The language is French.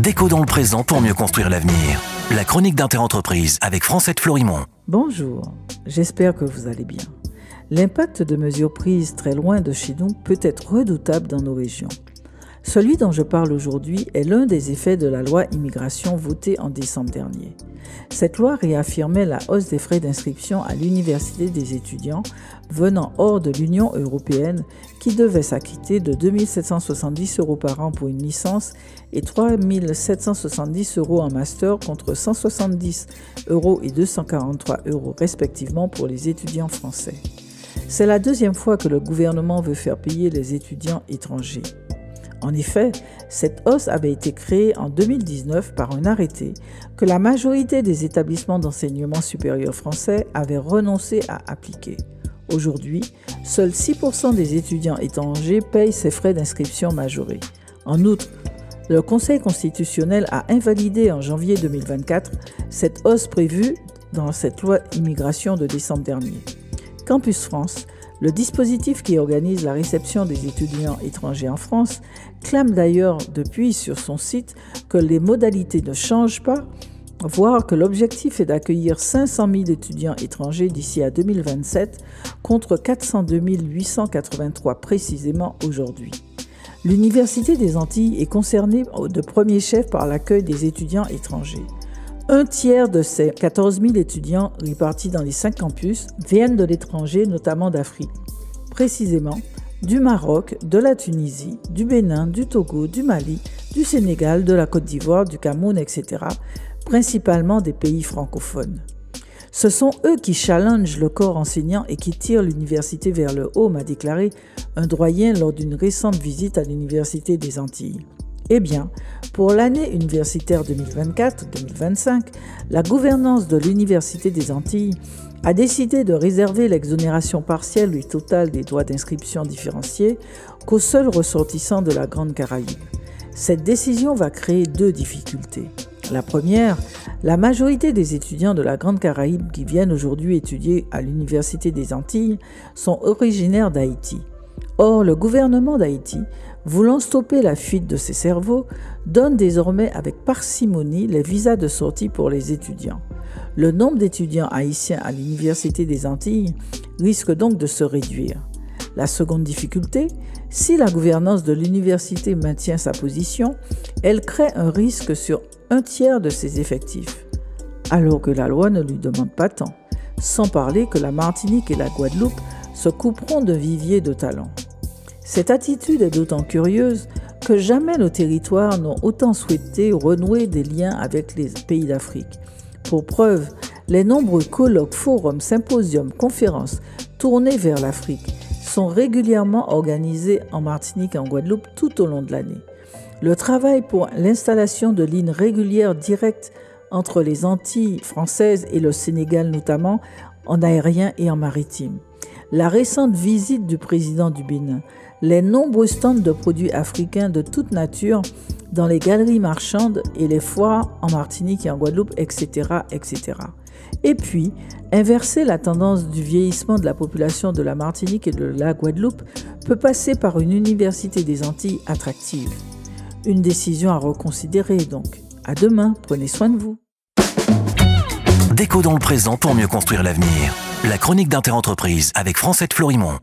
Déco dans le présent pour mieux construire l'avenir. La chronique d'Interentreprise avec Francette Florimond. Bonjour, j'espère que vous allez bien. L'impact de mesures prises très loin de chez nous peut être redoutable dans nos régions. Celui dont je parle aujourd'hui est l'un des effets de la loi immigration votée en décembre dernier. Cette loi réaffirmait la hausse des frais d'inscription à l'université des étudiants venant hors de l'Union européenne qui devaient s'acquitter de 2 770 € par an pour une licence et 3 770 € en master contre 170 € et 243 € respectivement pour les étudiants français. C'est la deuxième fois que le gouvernement veut faire payer les étudiants étrangers. En effet, cette hausse avait été créée en 2019 par un arrêté que la majorité des établissements d'enseignement supérieur français avaient renoncé à appliquer. Aujourd'hui, seuls 6% des étudiants étrangers payent ces frais d'inscription majorés. En outre, le Conseil constitutionnel a invalidé en janvier 2024 cette hausse prévue dans cette loi immigration de décembre dernier. Campus France, le dispositif qui organise la réception des étudiants étrangers en France, clame d'ailleurs depuis sur son site que les modalités ne changent pas, voire que l'objectif est d'accueillir 500 000 étudiants étrangers d'ici à 2027 contre 402 883 précisément aujourd'hui. L'Université des Antilles est concernée de premier chef par l'accueil des étudiants étrangers. Un tiers de ces 14 000 étudiants répartis dans les 5 campus viennent de l'étranger, notamment d'Afrique. Précisément, du Maroc, de la Tunisie, du Bénin, du Togo, du Mali, du Sénégal, de la Côte d'Ivoire, du Cameroun, etc., principalement des pays francophones. Ce sont eux qui challengent le corps enseignant et qui tirent l'université vers le haut, m'a déclaré un doyen lors d'une récente visite à l'Université des Antilles. Eh bien, pour l'année universitaire 2024-2025, la gouvernance de l'Université des Antilles a décidé de réserver l'exonération partielle et totale des droits d'inscription différenciés qu'aux seuls ressortissants de la Grande Caraïbe. Cette décision va créer deux difficultés. La première, la majorité des étudiants de la Grande Caraïbe qui viennent aujourd'hui étudier à l'Université des Antilles sont originaires d'Haïti. Or, le gouvernement d'Haïti, voulant stopper la fuite de ces cerveaux, donne désormais avec parcimonie les visas de sortie pour les étudiants. Le nombre d'étudiants haïtiens à l'Université des Antilles risque donc de se réduire. La seconde difficulté, si la gouvernance de l'université maintient sa position, elle crée un risque sur un tiers de ses effectifs, alors que la loi ne lui demande pas tant, sans parler que la Martinique et la Guadeloupe se couperont de viviers de talents. Cette attitude est d'autant curieuse que jamais nos territoires n'ont autant souhaité renouer des liens avec les pays d'Afrique. Pour preuve, les nombreux colloques, forums, symposiums, conférences tournés vers l'Afrique sont régulièrement organisés en Martinique et en Guadeloupe tout au long de l'année. Le travail pour l'installation de lignes régulières directes entre les Antilles françaises et le Sénégal notamment, en aérien et en maritime. La récente visite du président du Bénin, les nombreux stands de produits africains de toute nature dans les galeries marchandes et les foires en Martinique et en Guadeloupe, etc., etc. Et puis, inverser la tendance du vieillissement de la population de la Martinique et de la Guadeloupe peut passer par une université des Antilles attractive. Une décision à reconsidérer donc. À demain, prenez soin de vous. Déco dans le présent pour mieux construire l'avenir. La chronique d'Interentreprise avec Francette Florimond.